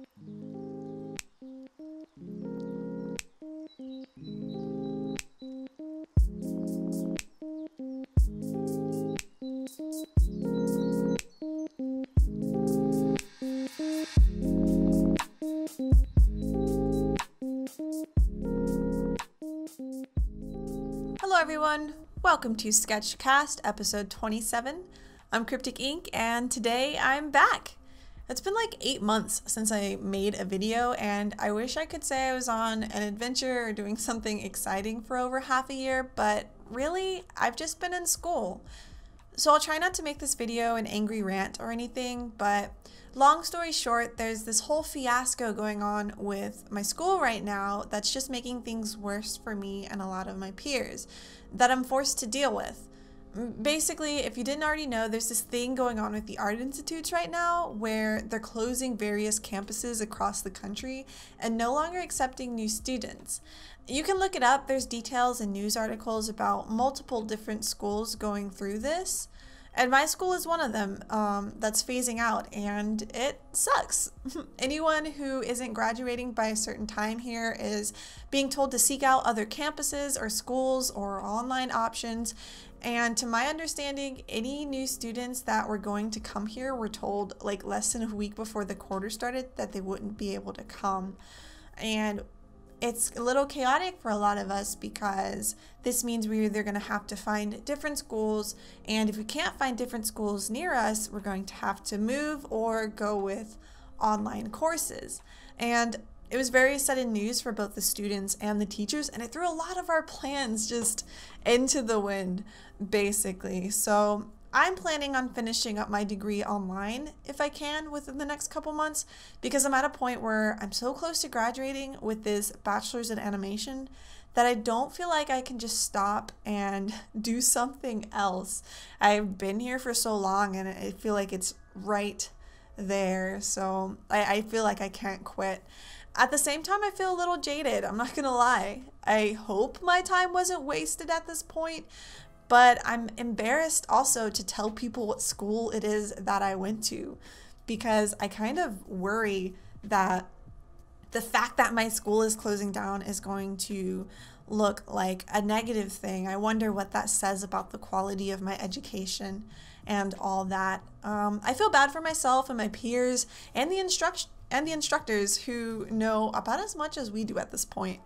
Hello everyone, welcome to Sketchcast episode 27. I'm Crypticink and today I'm back. It's been like 8 months since I made a video and I wish I could say I was on an adventure or doing something exciting for over half a year, but really I've just been in school. So I'll try not to make this video an angry rant or anything, but long story short, there's this whole fiasco going on with my school right now that's just making things worse for me and a lot of my peers that I'm forced to deal with. Basically, if you didn't already know, there's this thing going on with the art institutes right now where they're closing various campuses across the country and no longer accepting new students. You can look it up. There's details and news articles about multiple different schools going through this. And my school is one of them that's phasing out, and it sucks. Anyone who isn't graduating by a certain time here is being told to seek out other campuses or schools or online options. And to my understanding, any new students that were going to come here were told like less than a week before the quarter started that they wouldn't be able to come. And it's a little chaotic for a lot of us because this means we're either going to have to find different schools, and if we can't find different schools near us, we're going to have to move or go with online courses. And it was very sudden news for both the students and the teachers, and it threw a lot of our plans just into the wind, basically. So I'm planning on finishing up my degree online if I can within the next couple months, because I'm at a point where I'm so close to graduating with this bachelor's in animation that I don't feel like I can just stop and do something else. I've been here for so long and I feel like it's right there, so I feel like I can't quit. At the same time, I feel a little jaded, I'm not gonna lie. I hope my time wasn't wasted at this point, but I'm embarrassed also to tell people what school it is that I went to, because I kind of worry that the fact that my school is closing down is going to look like a negative thing. I wonder what that says about the quality of my education and all that. I feel bad for myself and my peers and the instructors who know about as much as we do at this point.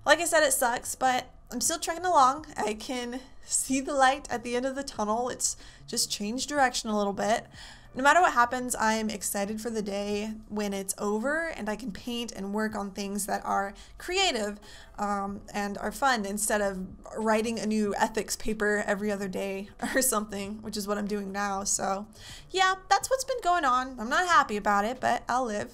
Like I said, it sucks, but I'm still trekking along. I can see the light at the end of the tunnel. It's just changed direction a little bit. No matter what happens, I'm excited for the day when it's over and I can paint and work on things that are creative and are fun instead of writing a new ethics paper every other day or something, which is what I'm doing now. So yeah, that's what's been going on. I'm not happy about it, but I'll live.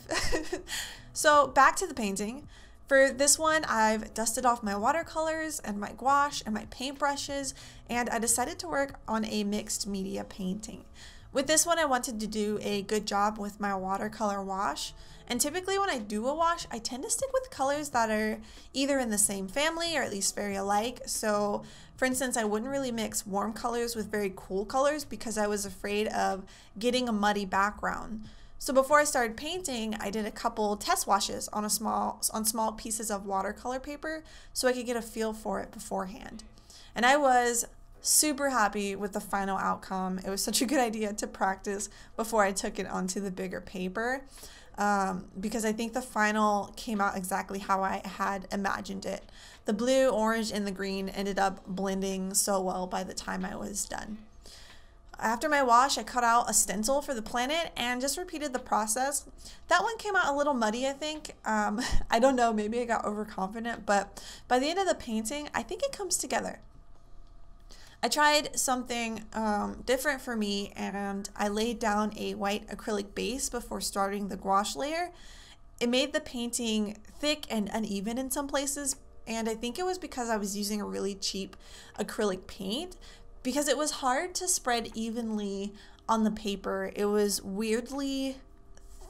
So back to the painting. For this one, I've dusted off my watercolors and my gouache and my paintbrushes, and I decided to work on a mixed media painting. With this one, I wanted to do a good job with my watercolor wash, and typically when I do a wash, I tend to stick with colors that are either in the same family or at least very alike. So for instance, I wouldn't really mix warm colors with very cool colors because I was afraid of getting a muddy background. So before I started painting, I did a couple test washes on small pieces of watercolor paper so I could get a feel for it beforehand. And I was super happy with the final outcome. It was such a good idea to practice before I took it onto the bigger paper because I think the final came out exactly how I had imagined it. The blue, orange, and the green ended up blending so well by the time I was done. After my wash, I cut out a stencil for the planet and just repeated the process. That one came out a little muddy, I think. I don't know, maybe I got overconfident, but by the end of the painting, I think it comes together. I tried something different for me, and I laid down a white acrylic base before starting the gouache layer. It made the painting thick and uneven in some places, and I think it was because I was using a really cheap acrylic paint, because it was hard to spread evenly on the paper. It was weirdly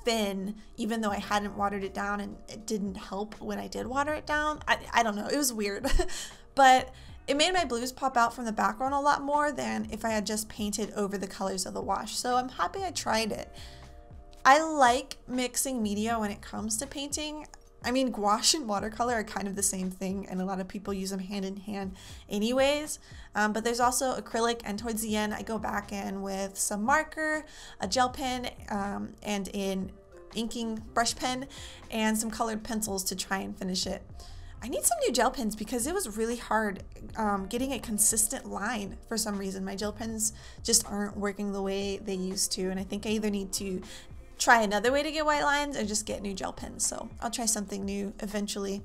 thin, even though I hadn't watered it down, and it didn't help when I did water it down. I don't know, it was weird. But it made my blues pop out from the background a lot more than if I had just painted over the colors of the wash. So I'm happy I tried it. I like mixing media when it comes to painting. I mean, gouache and watercolor are kind of the same thing, and a lot of people use them hand in hand anyways. But there's also acrylic, and towards the end, I go back in with some marker, a gel pen, and an inking brush pen, and some colored pencils to try and finish it. I need some new gel pens because it was really hard getting a consistent line for some reason. My gel pens just aren't working the way they used to, and I think I either need to try another way to get white lines or just get new gel pens. So I'll try something new eventually.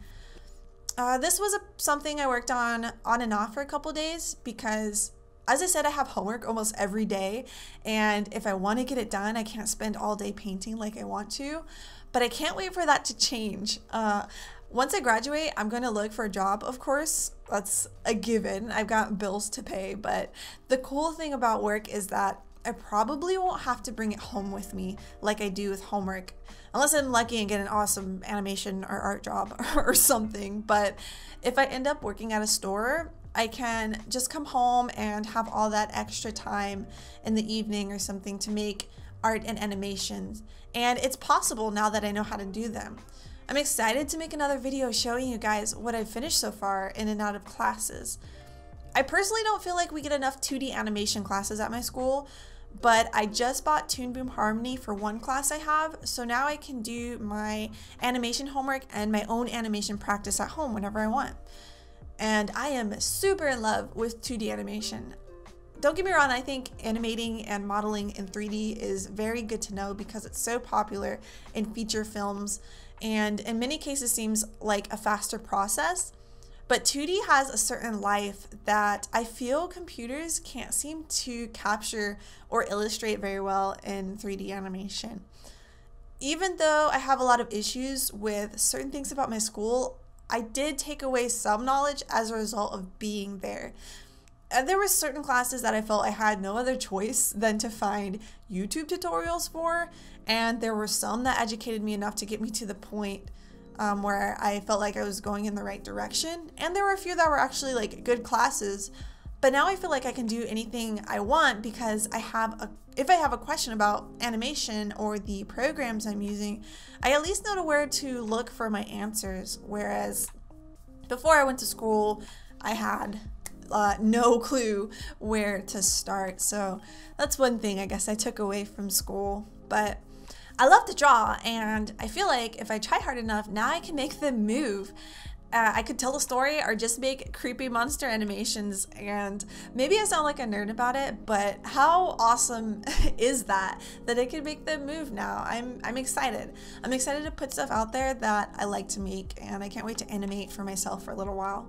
This was something I worked on and off for a couple days because, as I said, I have homework almost every day, and if I want to get it done, I can't spend all day painting like I want to, but I can't wait for that to change. Once I graduate, I'm going to look for a job, of course. That's a given. I've got bills to pay, but the cool thing about work is that I probably won't have to bring it home with me like I do with homework, unless I'm lucky and get an awesome animation or art job or something. But if I end up working at a store, I can just come home and have all that extra time in the evening or something to make art and animations. And it's possible now that I know how to do them. I'm excited to make another video showing you guys what I've finished so far in and out of classes. I personally don't feel like we get enough 2D animation classes at my school, but I just bought Toon Boom Harmony for one class I have, so now I can do my animation homework and my own animation practice at home whenever I want. And I am super in love with 2D animation. Don't get me wrong, I think animating and modeling in 3D is very good to know because it's so popular in feature films and in many cases seems like a faster process. But 2D has a certain life that I feel computers can't seem to capture or illustrate very well in 3D animation. Even though I have a lot of issues with certain things about my school, I did take away some knowledge as a result of being there. And there were certain classes that I felt I had no other choice than to find YouTube tutorials for, and there were some that educated me enough to get me to the point where I felt like I was going in the right direction. And there were a few that were actually like good classes, but now I feel like I can do anything I want because if I have a question about animation or the programs I'm using, I at least know where to look for my answers. Whereas before I went to school, I had no clue where to start. So that's one thing I guess I took away from school. But I love to draw, and I feel like if I try hard enough, now I can make them move. I could tell a story or just make creepy monster animations, and maybe I sound like a nerd about it, but how awesome is that I can make them move now? I'm excited. I'm excited to put stuff out there that I like to make, and I can't wait to animate for myself for a little while.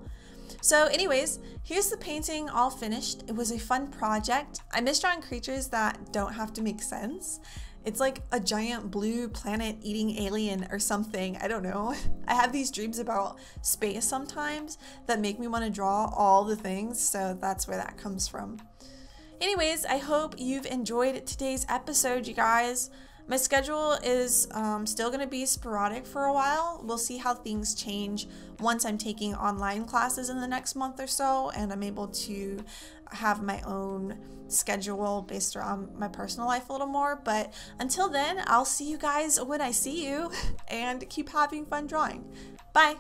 So anyways, here's the painting all finished. It was a fun project. I miss drawing creatures that don't have to make sense. It's like a giant blue planet eating alien or something. I don't know. I have these dreams about space sometimes that make me want to draw all the things, so that's where that comes from. Anyways, I hope you've enjoyed today's episode, you guys. My schedule is still going to be sporadic for a while. We'll see how things change once I'm taking online classes in the next month or so, and I'm able to have my own schedule based around my personal life a little more. But until then, I'll see you guys when I see you, and keep having fun drawing. Bye!